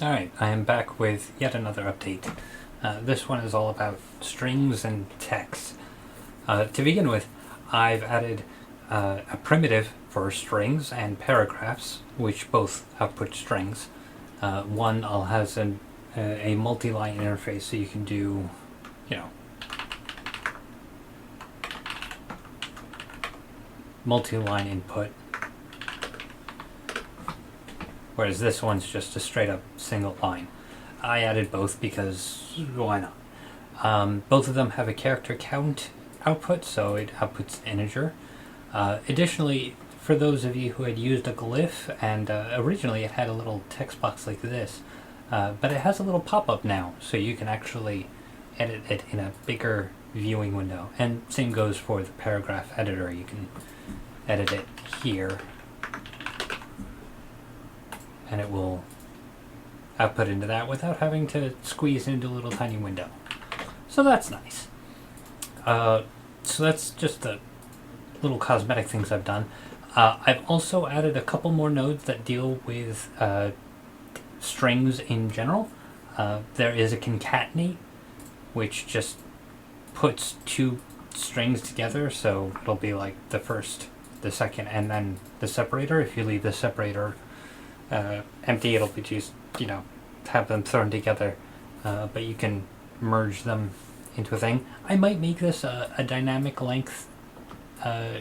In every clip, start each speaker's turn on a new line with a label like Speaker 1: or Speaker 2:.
Speaker 1: Alright, I am back with yet another update. This one is all about strings and text. To begin with, I've added a primitive for strings and paragraphs, which both output strings. One has a multi-line interface, so you can do, multi-line input. Whereas this one's just a straight up single line. I added both because why not? Both of them have a character count output, so it outputs integer. Additionally, for those of you who had used a glyph, and originally it had a little text box like this, but it has a little pop-up now, so you can actually edit it in a bigger viewing window. And same goes for the paragraph editor. You can edit it here, and it will output into that without having to squeeze into a little tiny window. So that's nice. So that's just the little cosmetic things I've done. I've also added a couple more nodes that deal with strings in general. There is a concatenate, which just puts two strings together, so it'll be like the first, the second, and then the separator. If you leave the separator empty, it'll be just, have them thrown together, but you can merge them into a thing. I might make this a dynamic length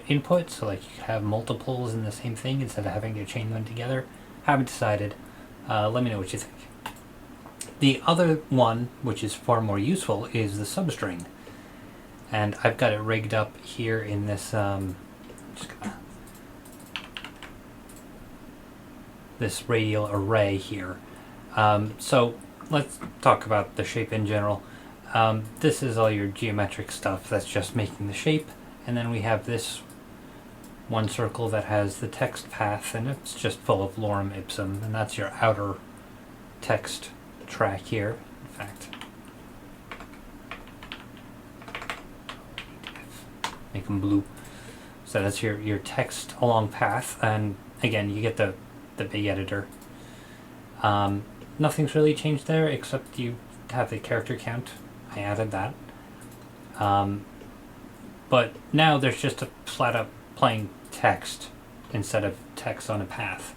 Speaker 1: input, so like you could have multiples in the same thing instead of having to chain them together. Haven't decided. Let me know what you think. The other one, which is far more useful, is the substring, and I've got it rigged up here in this this radial array here. So let's talk about the shape in general. This is all your geometric stuff that's just making the shape, and then we have this one circle that has the text path, and it's just full of lorem ipsum, and that's your outer text track here. In fact, make them blue. So that's your text along path, and again, you get the big editor. Nothing's really changed there except you have the character count. I added that. But now there's just a flat up plain text instead of text on a path.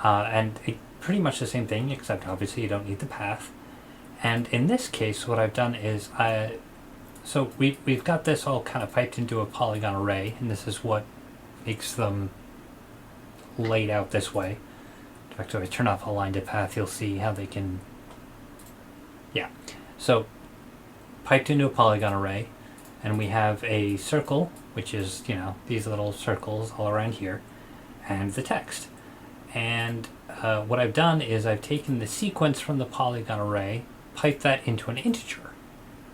Speaker 1: And pretty much the same thing, except obviously you don't need the path. And in this case, what I've done is so we've got this all kind of piped into a polygon array, and this is what makes them laid out this way. In fact, if I turn off align to path, you'll see how they can, so piped into a polygon array, and we have a circle, which is, these little circles all around here, and the text. And what I've done is I've taken the sequence from the polygon array, piped that into an integer,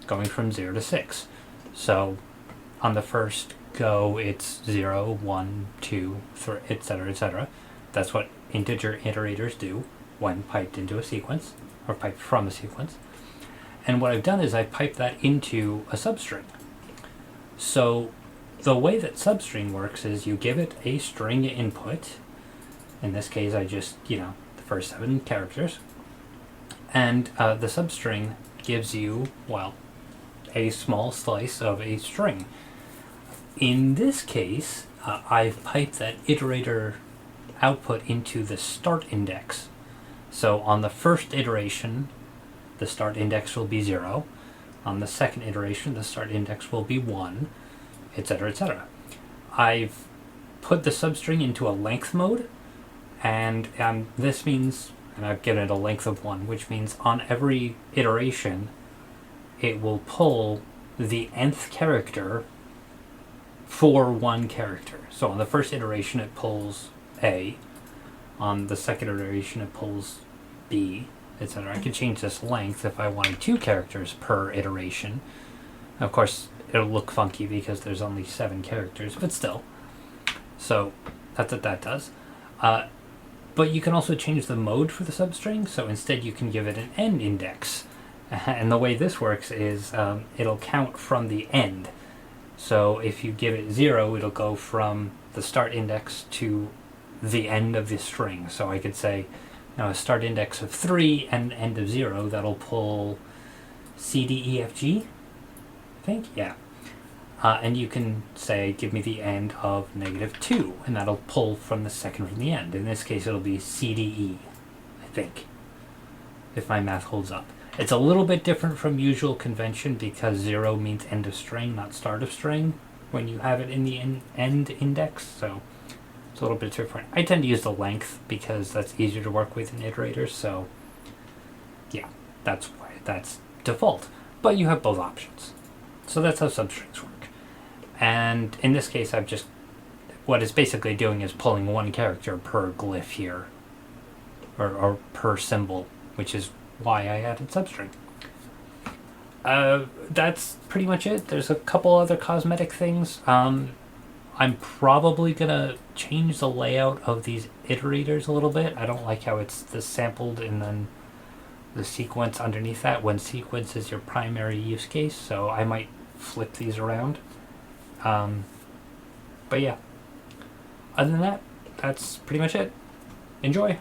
Speaker 1: going from 0 to 6. So on the first go, it's 0, 1, 2, 3, etc., etc. That's what integer iterators do when piped into a sequence, or piped from a sequence. And what I've done is I've piped that into a substring. So the way that substring works is you give it a string input. In this case, I just, the first 7 characters. And the substring gives you, a small slice of a string. In this case, I've piped that iterator output into the start index. So on the first iteration, the start index will be 0. On the second iteration, the start index will be 1, etc., etc. I've put the substring into a length mode, and this means, and I've given it a length of 1, which means on every iteration, it will pull the nth character for one character. So on the first iteration, it pulls A. On the second iteration, it pulls B, etc. I could change this length if I wanted 2 characters per iteration. Of course, it'll look funky because there's only 7 characters, but still. So that's what that does. But you can also change the mode for the substring, so instead you can give it an end index. And the way this works is it'll count from the end. So if you give it 0, it'll go from the start index to the end of the string. So I could say a start index of 3 and end of 0, that'll pull C, D, E, F, G, I think, yeah. And you can say, give me the end of -2, and that'll pull from the second from the end. In this case, it'll be C, D, E, I think, if my math holds up. It's a little bit different from usual convention because 0 means end of string, not start of string, when you have it in the end index, so it's a little bit different. I tend to use the length because that's easier to work with in iterators, so yeah, that's why that's default. But you have both options. So that's how substrings work. And in this case, what it's basically doing is pulling one character per glyph here, or per symbol, which is why I added substring. That's pretty much it. There's a couple other cosmetic things. I'm probably gonna change the layout of these iterators a little bit. I don't like how it's the sampled and then the sequence underneath that when sequence is your primary use case, so I might flip these around. But yeah, other than that, that's pretty much it. Enjoy!